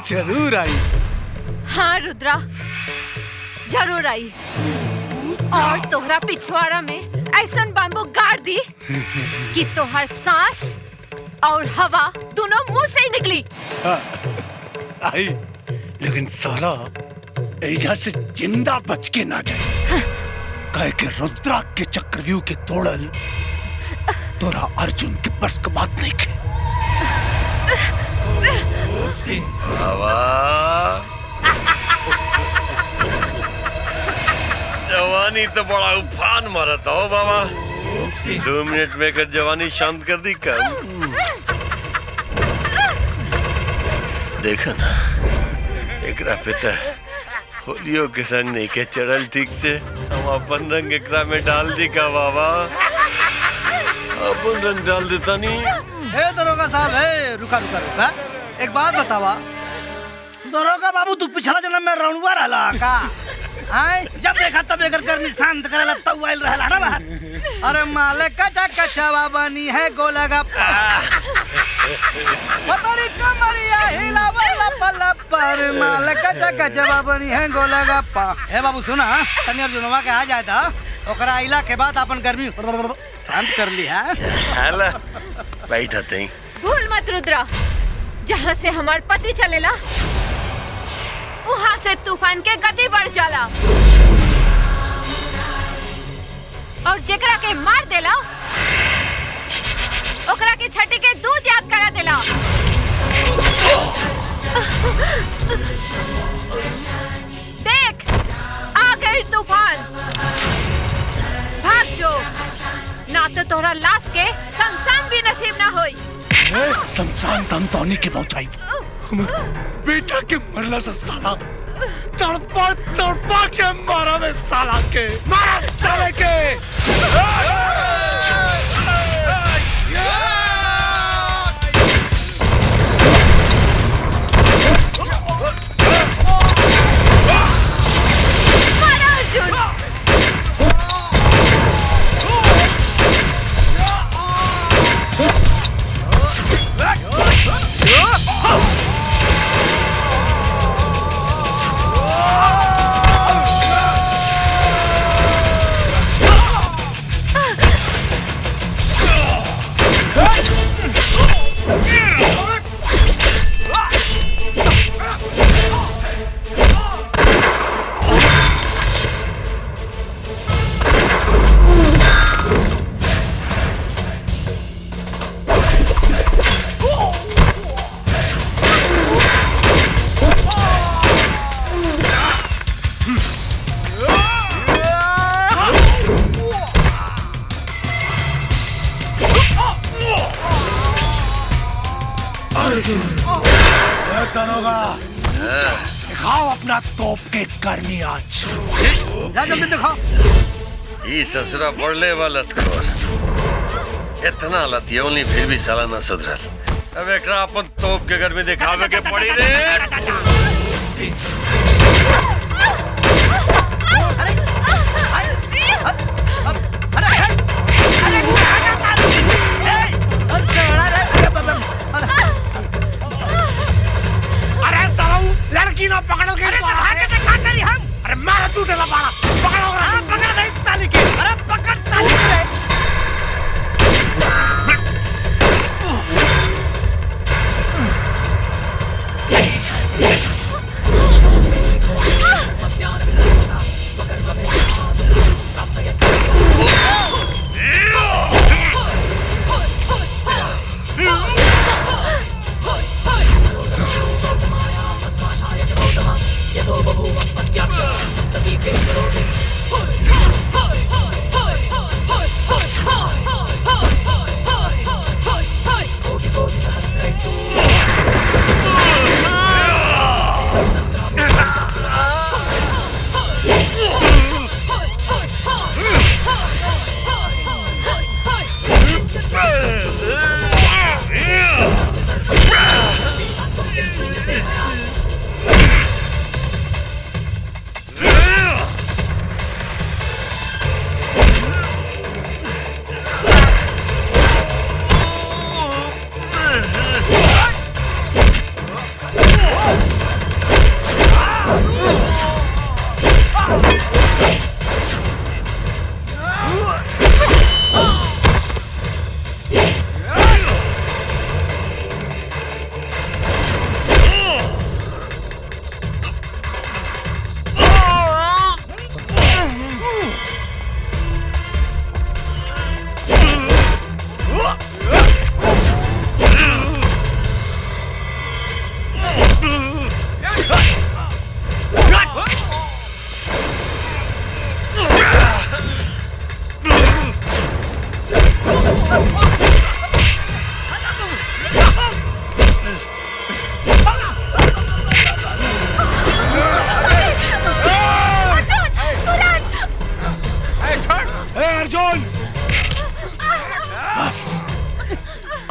जरूर आई। हाँ रुद्रा, जरूर आई। और तोहरा पिछवाड़ा में ऐसा बाम्बू गाड़ दी कि तोहर सांस और हवा दोनों मुंह से ही निकली। आई, लेकिन साला एजा से जिंदा बच के ना जाए। कहे के रुद्रा के चक्रव्यूह के तोड़ल तोरा अर्जुन के बस की बात नहीं के। जवानी तो बड़ा उफान मारता हो बाबा। 2 मिनट में कर जवानी शांत कर दी कम। देखा ना, एकरा पिता होलियो के संग नहीं के चढ़ल ठीक से। हम अपन रंग एकरा में डाल दी का बाबा। अपन रंग डाल देता नहीं। हे दरोगा साहब, हे रुका रुका रुका, एक बात बतावा। दरोगा बाबू तू पिछला जन्म में रौनुआ रहला का? आय जब देखा तब एकर गर्मी शांत करेला तब आइल रहला ना बाहर। अरे मालिक का कचवा बनी है गोलगप्पा। पतरी कमरिया हिलावला पल्ला पर मालिक का कचवा बनी है गोलगप्पा। हे बाबू सुना, तनी अर्जुनवा के आ जाए था, ओकरा आइला के बाद अपन गर्मी शांत कर ली है। चला बैठा तई। भूल मत रुद्रा, जहाँ से हमार पति चलेला वहाँ से तूफान के गति बढ़ जाला। और जेकरा के मार देला ओकरा के छठी के दूध याद करा देला। देख आ गई तूफान, भाग जो, ना तो तोहरा लाश के शमशान भी नसीब ना होई। शमशान तम तौनी के पहुंचाई। बेटा के मरला से साला तड़पा तड़पा के मारा में साला के मारा साले के। दिखाओ अपना तोप के गर्मी आज। जा जल्दी दिखाओ। ये ससुरा पड़ले वाला खोर इतना लतियोली फिर भी साला ना सुधरल। अब एकरा अपन तोप के गर्मी दिखावे के पड़ी रे। लड़की ना पकड़ो के हम। अरे मारा तू तेला पारा पकड़ो। पकड़ दे साली के। अरे पकड़ साली के।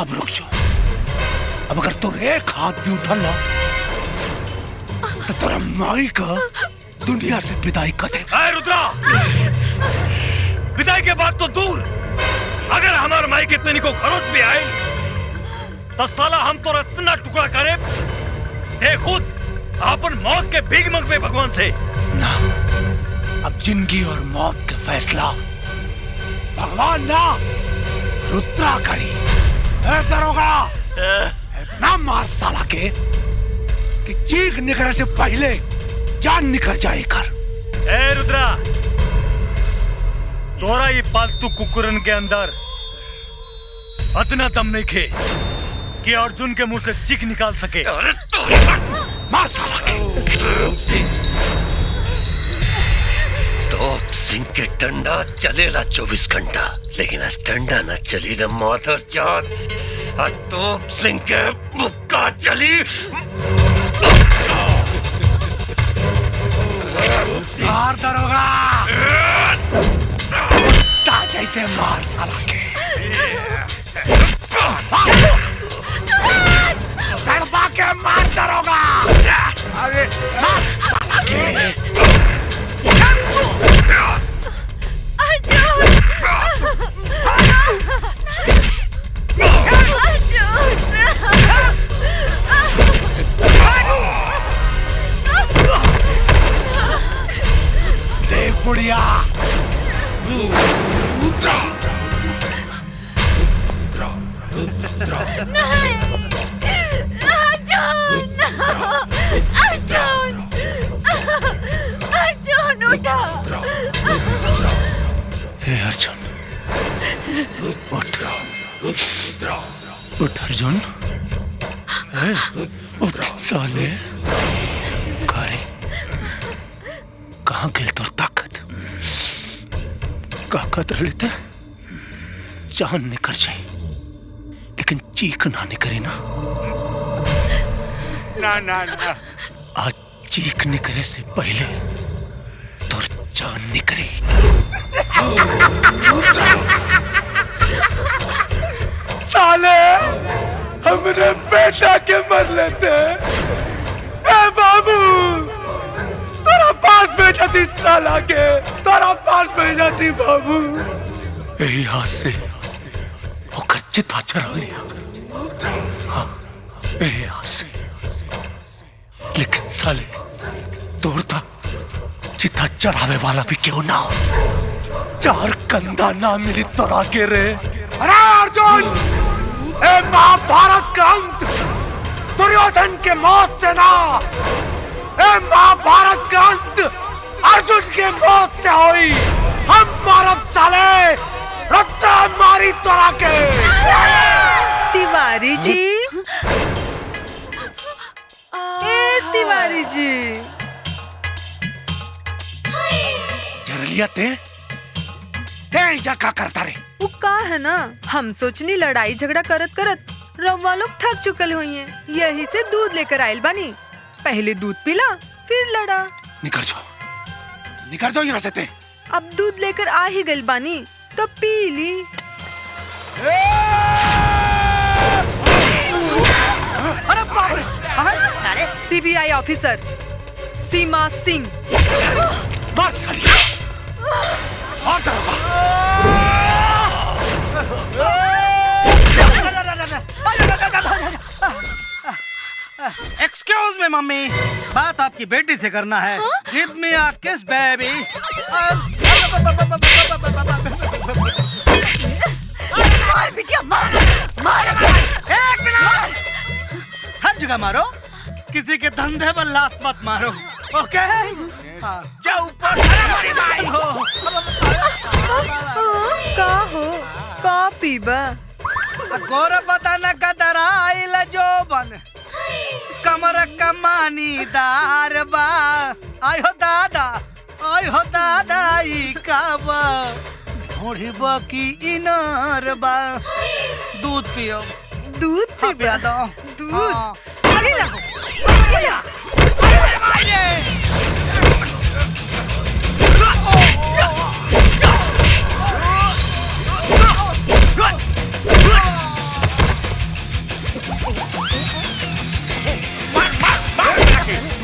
अब रुक जाओ। अब अगर तू एक हाथ भी उठा ला तो तेरा माई का दुनिया से विदाई कर दे। रुद्रा, विदाई के बाद तो दूर, अगर हमारे माई के तनी को खरोच भी आए तो साला हम तो इतना टुकड़ा करे दे खुद अपन मौत के भीख मंग पे भगवान से ना। अब जिंदगी और मौत का फैसला भगवान ना रुद्रा करी। ए दरोगा, इतना मार साला के कि चीख निकलने से पहले जान निकल जाए कर। ए रुद्रा, तोरा ये पालतू कुकुरन के अंदर इतना दम नहीं खे कि अर्जुन के मुंह से चीख निकाल सके। अरे तो मार साला के। तोप सिंह के डंडा चलेला 24 घंटा, लेकिन आज डंडा न चली रे माधर जात। आज तोप सिंह के मुक्का चली। मार दरोगा, कुत्ता जैसे मार साला के। तड़पा के मार दरोगा। अरे मार साला के। देख बुढ़िया, अर्जुन उठा। हे अर्जुन, उठ उठ अर्जुन, उठ साले। कहाँ गिल तो ताकत रहते जान निकल जाए, लेकिन चीख ना निकले ना। ना ना ना, आज चीख निकले से पहले तो जान निकले। साले हमने बेटा के मर लेते हैं। ए बाबू, तेरा पास भेजा थी साला के, तेरा पास भेजा थी बाबू। यही हाथ से होकर चिता चढ़ा लिया। हाँ, यही हाथ से। लेकिन साले तोड़ता चिता चढ़ावे वाला भी क्यों ना हो। चार कंधा ना मिली तोरा के रे। अरे अर्जुन, ए महाभारत का अंत दुर्योधन के मौत से ना, ए महाभारत का अंत अर्जुन के मौत से हुई। हम मारब साले, रुद्रा मारी तोरा के। तिवारी जी, ए तिवारी जी, जरलिया ते जा का करता रे। वो का है ना, हम सोचनी लड़ाई झगड़ा करत करत रवा लोग थक चुकल हुई हैं, यही से दूध लेकर आयल बानी। पहले दूध पिला फिर लड़ा। निकल जाओ यहाँ से ते। अब दूध लेकर आ ही गइल बानी तो पी ली। अरे बाप रे, सीबीआई ऑफिसर सीमा सिंह। बस साली, और दरोगा। एक्सक्यूज मी मम्मी, बात आपकी बेटी से करना है। गिव मी अ किस बेबी। मार बिटिया, मार। एक मिनट, हर जगह मारो, किसी के धंधे पर लात मत मारो, ओके? जाओ ऊपर। का हो, का पीबा? गोर बदन कदराइल जोबन, कमर कमानी दार बा। आयो दादा ई काबा, ढोढ़िबा की इनार बा। दूध पियो। दूध पिया दो। दूध के